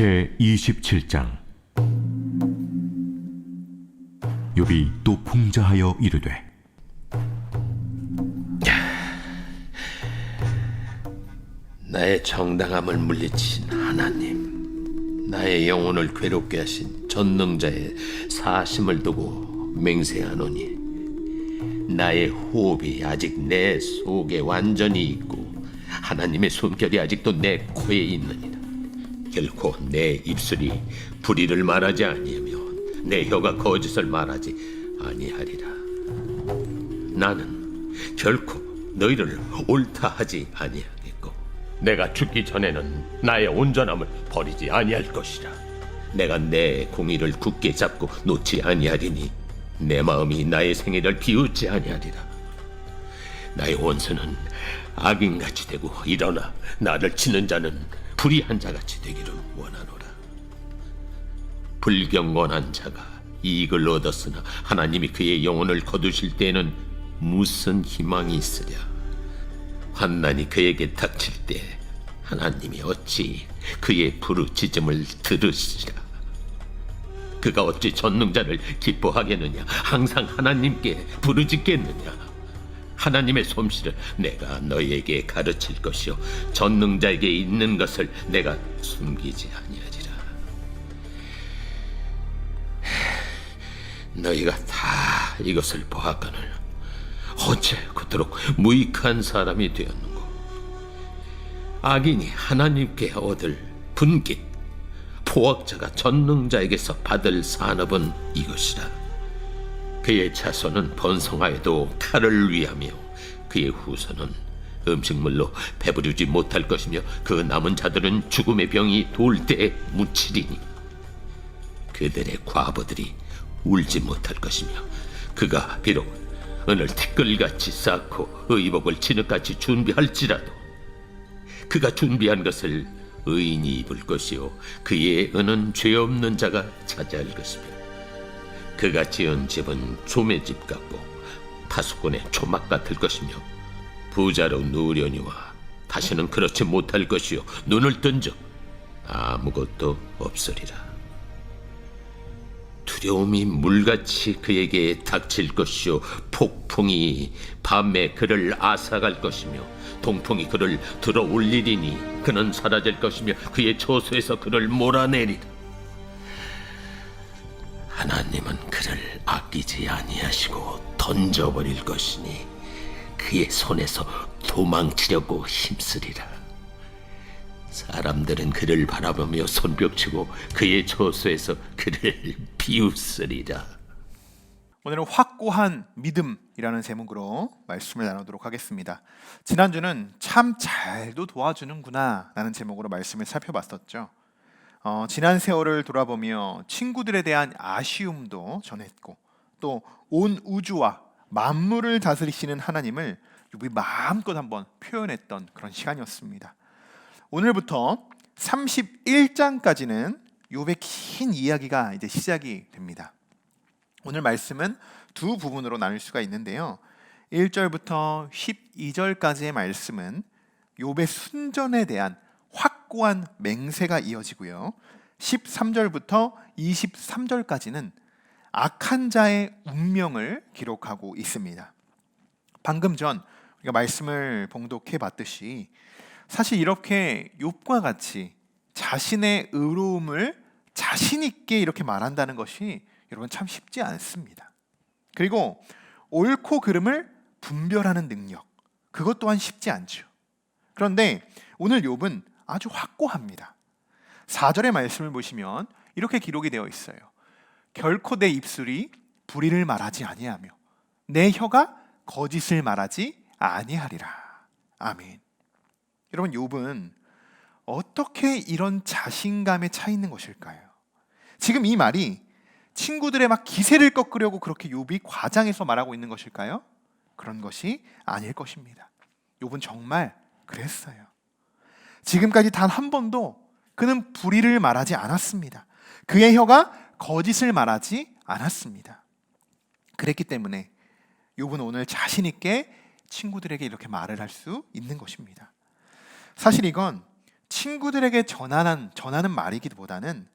제27장. 욥이 또 풍자하여 이르되 나의 정당함을 물리치신 하나님, 나의 영혼을 괴롭게 하신 전능자의 사심을 두고 맹세하노니 나의 호흡이 아직 내 속에 완전히 있고 하나님의 숨결이 아직도 내 코에 있느니라. 결코 내 입술이 불의를 말하지 아니하며 내 혀가 거짓을 말하지 아니하리라. 나는 결코 너희를 옳다 하지 아니하겠고 내가 죽기 전에는 나의 온전함을 버리지 아니할 것이라. 내가 내 공의를 굳게 잡고 놓지 아니하리니 내 마음이 나의 생애를 비웃지 아니하리라. 나의 원수는 악인같이 되고 일어나 나를 치는 자는 불의한 자같이 되기를 원하노라. 불경건한 자가 이익을 얻었으나 하나님이 그의 영혼을 거두실 때에는 무슨 희망이 있으랴. 환난이 그에게 닥칠 때 하나님이 어찌 그의 부르짖음을 들으시랴. 그가 어찌 전능자를 기뻐하겠느냐. 항상 하나님께 부르짖겠느냐. 하나님의 솜씨를 내가 너희에게 가르칠 것이요 전능자에게 있는 것을 내가 숨기지 아니하리라. 너희가 다 이것을 보았거늘 어째 그토록 무익한 사람이 되었는고. 악인이 하나님께 얻을 분깃, 포악자가 전능자에게서 받을 산업은 이것이라. 그의 자손은 번성하여도 칼을 위하며 그의 후손은 음식물로 배부르지 못할 것이며 그 남은 자들은 죽음의 병이 돌 때에 묻히리니 그들의 과부들이 울지 못할 것이며 그가 비록 은을 티끌같이 쌓고 의복을 진흙같이 준비할지라도 그가 준비한 것을 의인이 입을 것이요 그의 은은 죄 없는 자가 차지할 것이며 그가 지은 집은 조매 집 같고 파수꾼의 초막 같을 것이며 부자로 누우려니와 다시는 그렇지 못할 것이요 눈을 뜬즉 아무것도 없으리라. 두려움이 물같이 그에게 닥칠 것이요 폭풍이 밤에 그를 앗아갈 것이며 동풍이 그를 들어 올리리니 그는 사라질 것이며 그의 처소에서 그를 몰아내리라. 하나님은 그를 아끼지 아니하시고 던져버릴 것이니 그의 손에서 도망치려고 힘쓰리라. 사람들은 그를 바라보며 손뼉치고 그의 처소에서 그를 비웃으리라. 오늘은 확고한 믿음이라는 제목으로 말씀을 나누도록 하겠습니다. 지난주는 참 잘도 도와주는구나 라는 제목으로 말씀을 살펴봤었죠. 지난 세월을 돌아보며 친구들에 대한 아쉬움도 전했고 또 온 우주와 만물을 다스리시는 하나님을 욥이 마음껏 한번 표현했던 그런 시간이었습니다. 오늘부터 31장까지는 욥의 긴 이야기가 이제 시작이 됩니다. 오늘 말씀은 두 부분으로 나눌 수가 있는데요. 1절부터 12절까지의 말씀은 욥의 순전에 대한 확고한 맹세가 이어지고요. 13절부터 23절까지는 악한 자의 운명을 기록하고 있습니다. 방금 전 우리가 말씀을 봉독해 봤듯이 사실 이렇게 욥과 같이 자신의 의로움을 자신 있게 이렇게 말한다는 것이 여러분 참 쉽지 않습니다. 그리고 옳고 그름을 분별하는 능력, 그것 또한 쉽지 않죠. 그런데 오늘 욥은 아주 확고합니다. 4절의 말씀을 보시면 이렇게 기록이 되어 있어요. 결코 내 입술이 불의를 말하지 아니하며 내 혀가 거짓을 말하지 아니하리라. 아멘. 여러분, 욥은 어떻게 이런 자신감에 차 있는 것일까요? 지금 이 말이 친구들의 막 기세를 꺾으려고 그렇게 욥이 과장해서 말하고 있는 것일까요? 그런 것이 아닐 것입니다. 욥은 정말 그랬어요. 지금까지 단 한 번도 그는 불의를 말하지 않았습니다. 그의 혀가 거짓을 말하지 않았습니다. 그랬기 때문에 욥은 오늘 자신 있게 친구들에게 이렇게 말을 할 수 있는 것입니다. 사실 이건 친구들에게 전하는 말이기보다는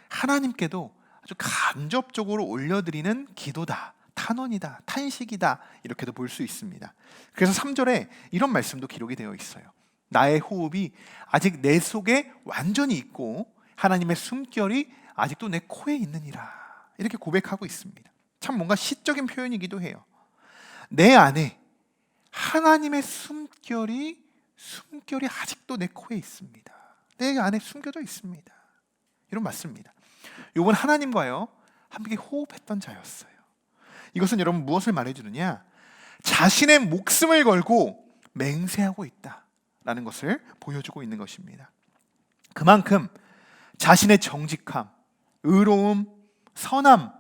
하나님께도 아주 간접적으로 올려드리는 기도다, 탄원이다, 탄식이다, 이렇게도 볼 수 있습니다. 그래서 3절에 이런 말씀도 기록이 되어 있어요. 나의 호흡이 아직 내 속에 완전히 있고 하나님의 숨결이 아직도 내 코에 있느니라, 이렇게 고백하고 있습니다. 참 뭔가 시적인 표현이기도 해요. 내 안에 하나님의 숨결이 아직도 내 코에 있습니다. 내 안에 숨겨져 있습니다. 이런 맞습니다. 욥은 하나님과요 함께 호흡했던 자였어요. 이것은 여러분 무엇을 말해주느냐? 자신의 목숨을 걸고 맹세하고 있다라는 것을 보여주고 있는 것입니다. 그만큼 자신의 정직함, 의로움, 선함,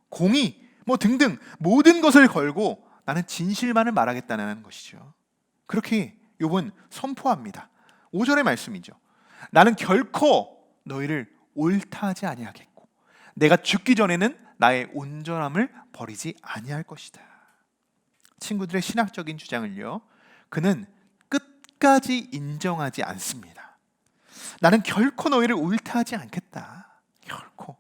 공의 등등 모든 것을 걸고 나는 진실만을 말하겠다는 것이죠. 그렇게 욥은 선포합니다. 5절의 말씀이죠. 나는 결코 너희를 옳다 하지 아니하겠고 내가 죽기 전에는 나의 온전함을 버리지 아니할 것이다. 친구들의 신학적인 주장을요, 그는 끝까지 인정하지 않습니다. 나는 결코 너희를 옳다 하지 않겠다. 결코.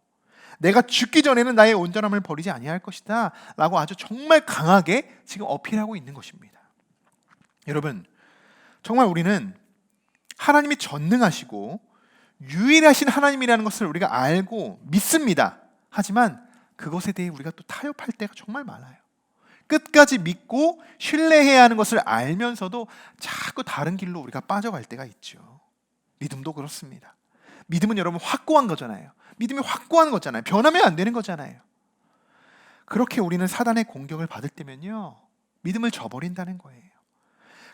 내가 죽기 전에는 나의 온전함을 버리지 아니할 것이다 라고 아주 정말 강하게 지금 어필하고 있는 것입니다. 여러분, 정말 우리는 하나님이 전능하시고 유일하신 하나님이라는 것을 우리가 알고 믿습니다. 하지만 그것에 대해 우리가 또 타협할 때가 정말 많아요. 끝까지 믿고 신뢰해야 하는 것을 알면서도 자꾸 다른 길로 우리가 빠져갈 때가 있죠. 믿음도 그렇습니다. 믿음은 여러분 확고한 거잖아요. 믿음이 확고한 거잖아요. 변하면 안 되는 거잖아요. 그렇게 우리는 사단의 공격을 받을 때면요, 믿음을 저버린다는 거예요.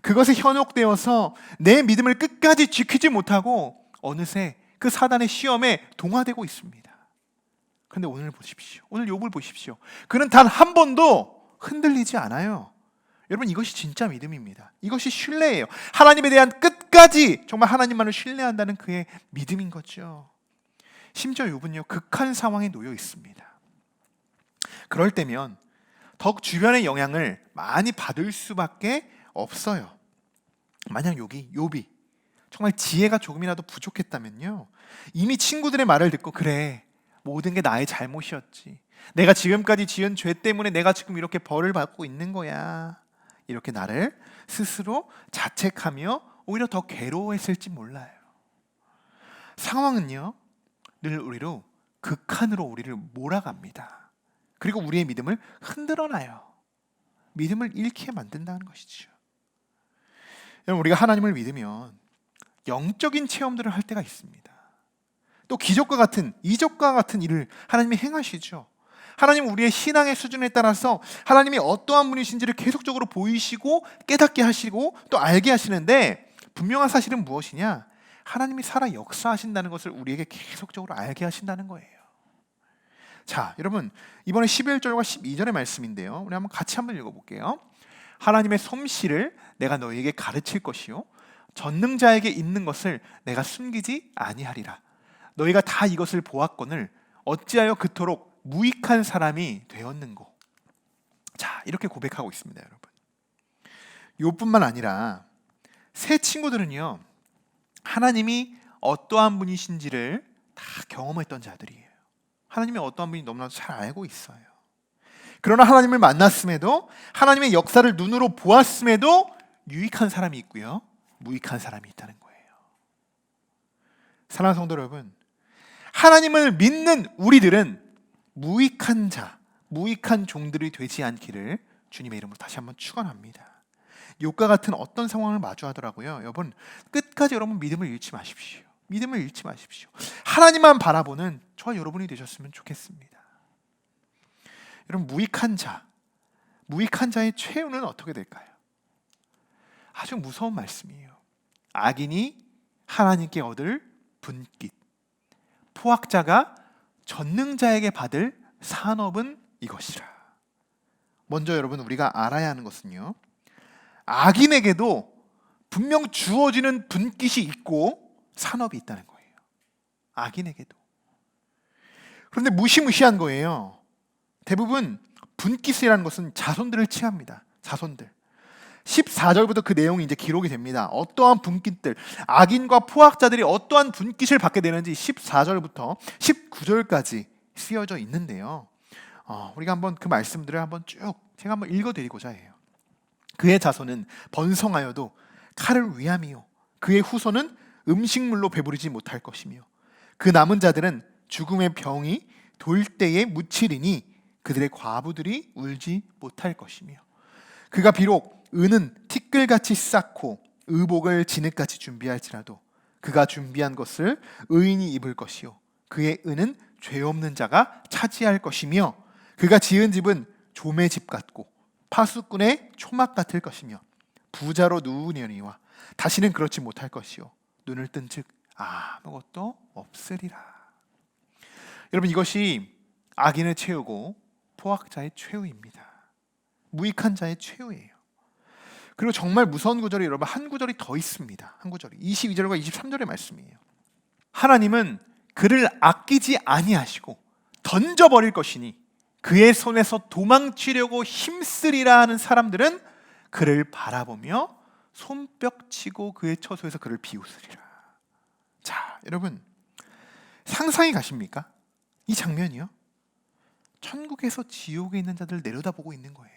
그것에 현혹되어서 내 믿음을 끝까지 지키지 못하고 어느새 그 사단의 시험에 동화되고 있습니다. 그런데 오늘 보십시오. 오늘 욥을 보십시오. 그는 단 한 번도 흔들리지 않아요. 여러분, 이것이 진짜 믿음입니다. 이것이 신뢰예요. 하나님에 대한 끝까지 정말 하나님만을 신뢰한다는 그의 믿음인 거죠. 심지어 욥은요, 극한 상황에 놓여 있습니다. 그럴 때면 더욱 주변의 영향을 많이 받을 수밖에 없어요. 만약 욥이 정말 지혜가 조금이라도 부족했다면요, 이미 친구들의 말을 듣고 그래, 모든 게 나의 잘못이었지, 내가 지금까지 지은 죄 때문에 내가 지금 이렇게 벌을 받고 있는 거야, 이렇게 나를 스스로 자책하며 오히려 더 괴로워했을지 몰라요. 상황은요, 늘 우리로 극한으로 우리를 몰아갑니다. 그리고 우리의 믿음을 흔들어놔요. 믿음을 잃게 만든다는 것이죠. 여러분, 우리가 하나님을 믿으면 영적인 체험들을 할 때가 있습니다. 또 기적과 같은, 이적과 같은 일을 하나님이 행하시죠. 하나님은 우리의 신앙의 수준에 따라서 하나님이 어떠한 분이신지를 계속적으로 보이시고 깨닫게 하시고 또 알게 하시는데, 분명한 사실은 무엇이냐? 하나님이 살아 역사하신다는 것을 우리에게 계속적으로 알게 하신다는 거예요. 자, 여러분, 이번에 11절과 12절의 말씀인데요, 우리 같이 한번 읽어볼게요. 하나님의 솜씨를 내가 너희에게 가르칠 것이요 전능자에게 있는 것을 내가 숨기지 아니하리라. 너희가 다 이것을 보았거늘 어찌하여 그토록 무익한 사람이 되었는고. 자, 이렇게 고백하고 있습니다. 여러분, 욥뿐만 아니라 세 친구들은요, 하나님이 어떠한 분이신지를 다 경험했던 자들이에요. 하나님이 어떠한 분이 너무나도 잘 알고 있어요. 그러나 하나님을 만났음에도, 하나님의 역사를 눈으로 보았음에도 유익한 사람이 있고요, 무익한 사람이 있다는 거예요. 사랑하는 성도 여러분, 하나님을 믿는 우리들은 무익한 자, 무익한 종들이 되지 않기를 주님의 이름으로 다시 한번 축원합니다. 욥과 같은 어떤 상황을 마주하더라고요. 여러분, 끝까지 여러분 믿음을 잃지 마십시오. 믿음을 잃지 마십시오. 하나님만 바라보는 저와 여러분이 되셨으면 좋겠습니다. 여러분, 무익한 자의 최후는 어떻게 될까요? 아주 무서운 말씀이에요. 악인이 하나님께 얻을 분깃, 포학자가 전능자에게 받을 산업은 이것이라. 먼저 여러분, 우리가 알아야 하는 것은요, 악인에게도 분명 주어지는 분깃이 있고 산업이 있다는 거예요. 악인에게도. 그런데 무시무시한 거예요. 대부분 분깃이라는 것은 자손들을 칭합니다. 자손들. 14절부터 그 내용이 이제 기록이 됩니다. 어떠한 분깃들, 악인과 포악자들이 어떠한 분깃을 받게 되는지 14절부터 19절까지 쓰여져 있는데요. 우리가 한번 그 말씀들을 한번 쭉 제가 한번 읽어드리고자 해요. 그의 자손은 번성하여도 칼을 위함이요, 그의 후손은 음식물로 배부르지 못할 것이며, 그 남은 자들은 죽음의 병이 돌 때에 묻히리니 그들의 과부들이 울지 못할 것이며, 그가 비록 은은 티끌같이 쌓고 의복을 진흙같이 준비할지라도 그가 준비한 것을 의인이 입을 것이요, 그의 은은 죄 없는 자가 차지할 것이며, 그가 지은 집은 조매 집 같고 파수꾼의 초막 같을 것이며, 부자로 누우려니와 다시는 그렇지 못할 것이요, 눈을 뜬즉 아무것도 없으리라. 여러분, 이것이 악인을 채우고 포악자의 최후입니다. 무익한 자의 최후예요. 그리고 정말 무서운 구절이 여러분 한 구절이 더 있습니다. 한 구절이 22절과 23절의 말씀이에요. 하나님은 그를 아끼지 아니하시고 던져버릴 것이니 그의 손에서 도망치려고 힘쓰리라 하는 사람들은 그를 바라보며 손뼉치고 그의 처소에서 그를 비웃으리라. 자, 여러분 상상이 가십니까? 이 장면이요. 천국에서 지옥에 있는 자들을 내려다보고 있는 거예요.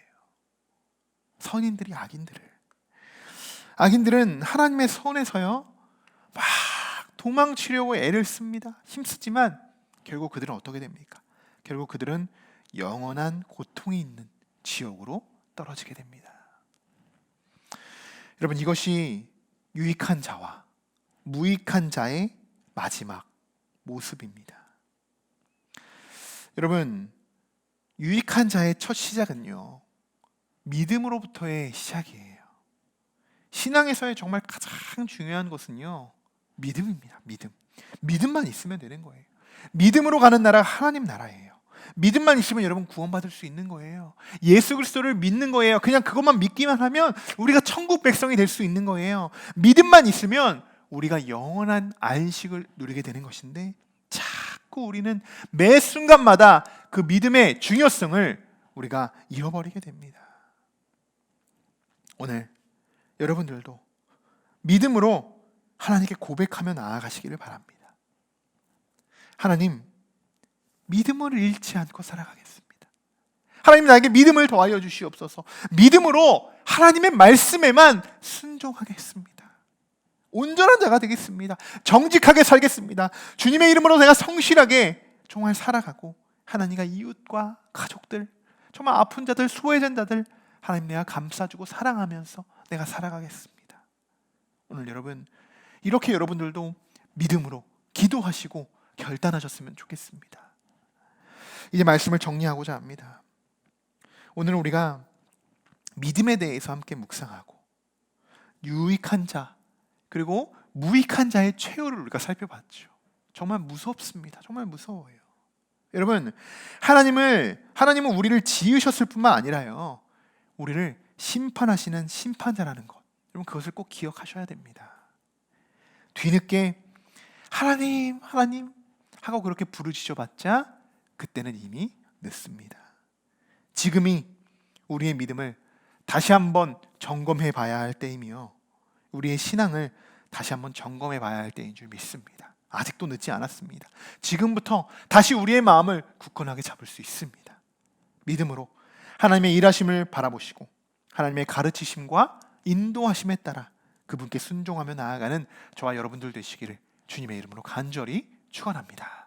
선인들이 악인들은 하나님의 손에서요 막 도망치려고 애를 씁니다. 힘쓰지만 결국 그들은 어떻게 됩니까? 결국 그들은 영원한 고통이 있는 지옥으로 떨어지게 됩니다. 여러분, 이것이 유익한 자와 무익한 자의 마지막 모습입니다. 여러분, 유익한 자의 첫 시작은요 믿음으로부터의 시작이에요. 신앙에서의 정말 가장 중요한 것은요 믿음입니다. 믿음만 있으면 되는 거예요. 믿음으로 가는 나라가 하나님 나라예요. 믿음만 있으면 여러분 구원받을 수 있는 거예요. 예수 그리스도를 믿는 거예요. 그냥 그것만 믿기만 하면 우리가 천국 백성이 될 수 있는 거예요. 믿음만 있으면 우리가 영원한 안식을 누리게 되는 것인데, 자꾸 우리는 매 순간마다 그 믿음의 중요성을 우리가 잃어버리게 됩니다. 오늘 여러분들도 믿음으로 하나님께 고백하며 나아가시기를 바랍니다. 하나님, 믿음을 잃지 않고 살아가겠습니다. 하나님, 나에게 믿음을 더하여 주시옵소서. 믿음으로 하나님의 말씀에만 순종하겠습니다. 온전한 자가 되겠습니다. 정직하게 살겠습니다. 주님의 이름으로 내가 성실하게 정말 살아가고 하나님과 이웃과 가족들, 정말 아픈 자들, 소외된 자들 하나님 내가 감싸주고 사랑하면서 내가 살아가겠습니다. 오늘 여러분 이렇게 여러분들도 믿음으로 기도하시고 결단하셨으면 좋겠습니다. 이제 말씀을 정리하고자 합니다. 오늘 우리가 믿음에 대해서 함께 묵상하고 유익한 자 그리고 무익한 자의 최후를 우리가 살펴봤죠. 정말 무섭습니다. 정말 무서워요. 여러분, 하나님은 우리를 지으셨을 뿐만 아니라요 우리를 심판하시는 심판자라는 것, 여러분 그것을 꼭 기억하셔야 됩니다. 뒤늦게 하나님 하고 그렇게 부르짖어봤자 그때는 이미 늦습니다. 지금이 우리의 믿음을 다시 한번 점검해 봐야 할 때이며 우리의 신앙을 다시 한번 점검해 봐야 할 때인 줄 믿습니다. 아직도 늦지 않았습니다. 지금부터 다시 우리의 마음을 굳건하게 잡을 수 있습니다. 믿음으로 하나님의 일하심을 바라보시고 하나님의 가르치심과 인도하심에 따라 그분께 순종하며 나아가는 저와 여러분들 되시기를 주님의 이름으로 간절히 축원합니다.